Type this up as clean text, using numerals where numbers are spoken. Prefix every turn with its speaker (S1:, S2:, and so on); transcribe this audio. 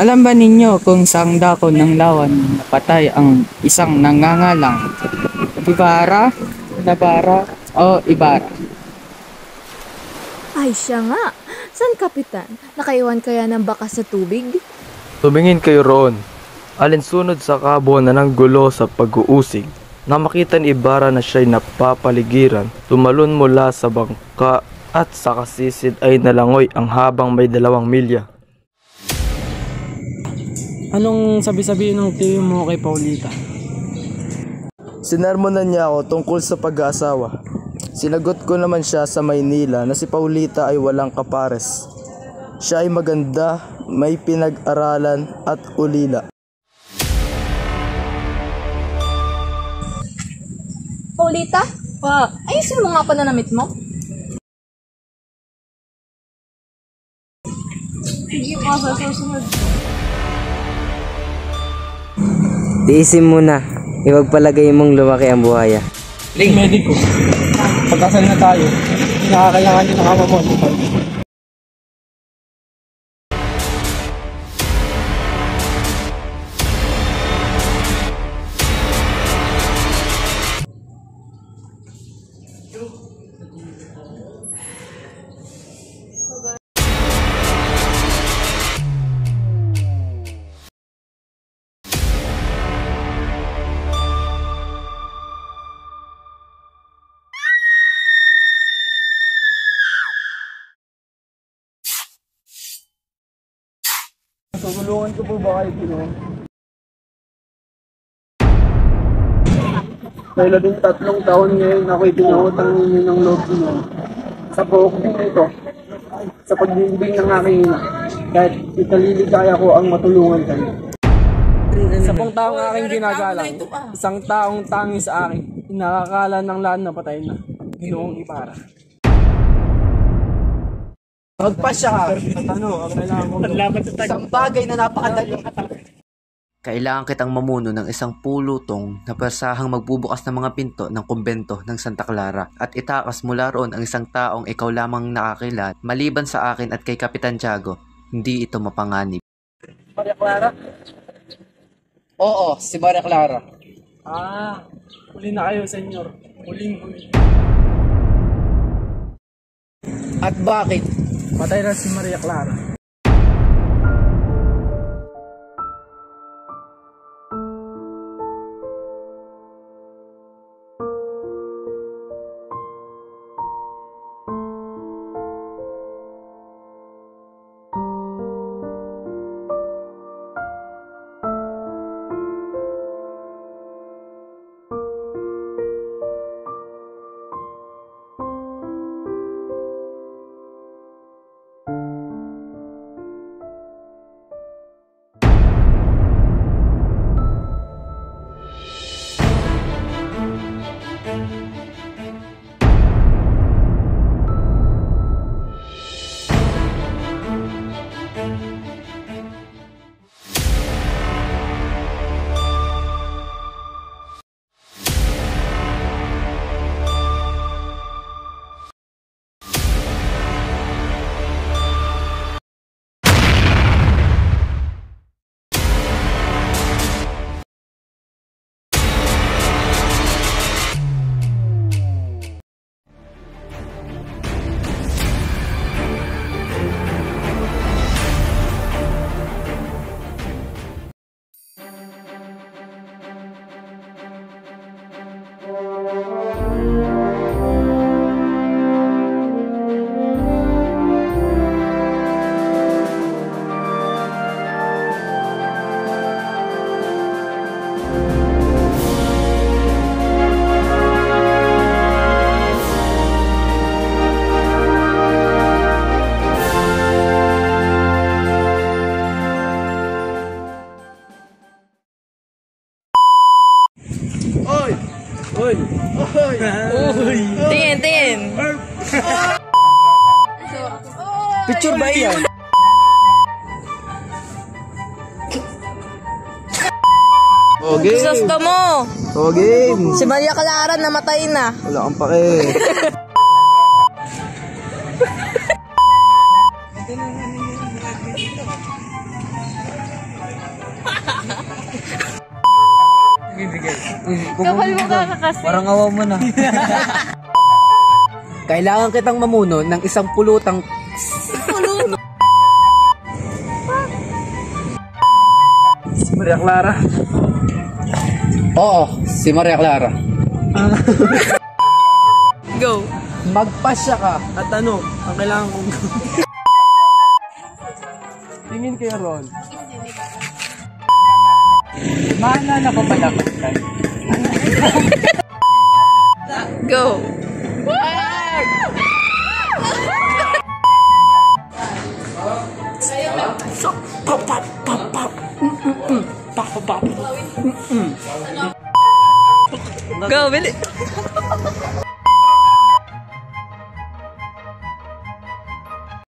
S1: Alam ba ninyo kung saang dako ng lawan napatay ang isang nangangalang Ibarra, Nabara o Ibarra?
S2: Ay, siya nga. San kapitan? Nakaiwan kaya ng baka sa tubig?
S3: Tumingin kayo roon. Alinsunod sa kabuuan ng gulo sa pag-uusig. Na makita ni Ibarra na siya'y napapaligiran, tumalon mula sa bangka at sa kasisid ay nalangoy ang habang may 2 milya.
S4: Anong sabi-sabihin ng tiyo mo kay Paulita?
S3: Sinermonan niya ako tungkol sa pag-aasawa. Sinagot ko naman siya sa Maynila na si Paulita ay walang kapares. Siya ay maganda, may pinag-aralan at ulila.
S2: Paulita? Ayusin mo nga pananamit mo. Sige pa sa susunod.
S5: Tiisin mo na. Iwagpalagay mong lumaki ang buhaya.
S4: Ling, mediko. Pagkasal na tayo. Nakakailangan din ng ama mo.
S3: Tutulungan ko po ba kayo Pinoy? May 13 taon ngayon ako'y pinahutang ninyo ng loob ninyo. Sa buhok din ito, sa pagbibig ng aking ina, kahit italiligaya ko ang matulungan kayo.
S4: 10 taong aking ginagalang, isang taong tangi sa akin, inakakala ng lahat na patay na, Ginoong Ibarra.
S3: Magpasya ka!
S4: Ang kailangan mo
S3: Isang bagay na napakadali.
S6: Kailangan kitang mamuno ng isang pulutong na persahang magbubukas ng mga pinto ng kumbento ng Santa Clara at itakas mula roon ang isang taong ikaw lamang nakakilala maliban sa akin at kay Kapitan Tiago. Hindi ito mapanganib.
S4: Maria Clara?
S1: Oo, si Maria Clara.
S4: Huli na kayo, senyor. Huling-huli.
S1: At bakit?
S4: Patay na si Maria Clara.
S2: Tingin.
S5: Picture ba yan?
S3: Okay.
S2: Gusto mo.
S3: Okay.
S2: Si Maria Clara namatay na.
S3: Wala kang pake.
S2: Kapal mo ka kasi.
S5: Parang awa mo na.
S6: Kailangan kitang mamuno ng isang pulutang...
S4: Si Maria Clara.
S6: Oo, si Maria Clara.
S2: Go.
S6: Magpasya ka.
S4: At ano, ang kailangan kong tingin kayo ron.
S1: Maalala ko pala kapatay.
S2: Go. Go, bilis.